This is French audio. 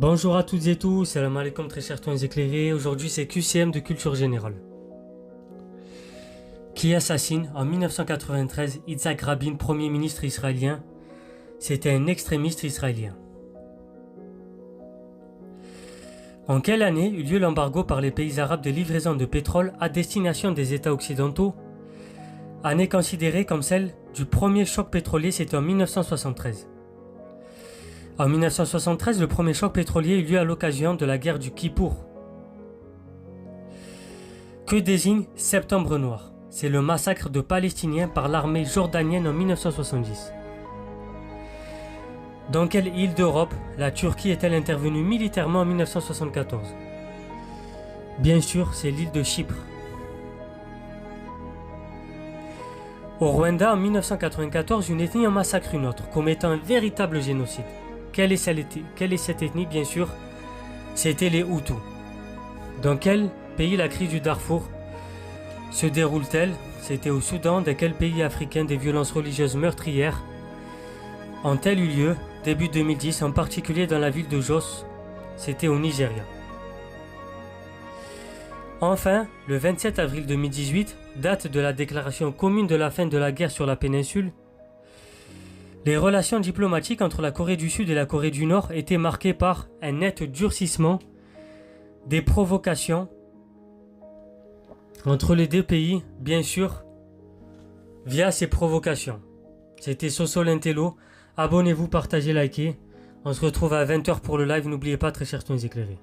Bonjour à toutes et tous, salam alaikum très chers toins éclairés. Aujourd'hui c'est QCM de culture générale. Qui assassine en 1993 Yitzhak Rabin, premier ministre israélien. C'était un extrémiste israélien. En quelle année eut lieu l'embargo par les pays arabes de livraison de pétrole à destination des États occidentaux? Année considérée comme celle du premier choc pétrolier, c'était en 1973. En 1973, le premier choc pétrolier eut lieu à l'occasion de la guerre du Kippour. Que désigne Septembre Noir? C'est le massacre de Palestiniens par l'armée jordanienne en 1970. Dans quelle île d'Europe la Turquie est-elle intervenue militairement en 1974? Bien sûr, c'est l'île de Chypre. Au Rwanda, en 1994, une ethnie en massacre une autre, commettant un véritable génocide. Quelle est cette ethnie? Bien sûr, c'était les Hutus. Dans quel pays la crise du Darfour se déroule-t-elle? C'était au Soudan. Dans quel pays africain des violences religieuses meurtrières ont-elles eu lieu début 2010, en particulier dans la ville de Jos? C'était au Nigeria. Enfin, le 27 avril 2018, date de la déclaration commune de la fin de la guerre sur la péninsule, les relations diplomatiques entre la Corée du Sud et la Corée du Nord étaient marquées par un net durcissement des provocations entre les deux pays, bien sûr, via ces provocations. C'était Soso Lintello. Abonnez-vous, partagez, likez. On se retrouve à 20h pour le live. N'oubliez pas, très chers toins éclairés.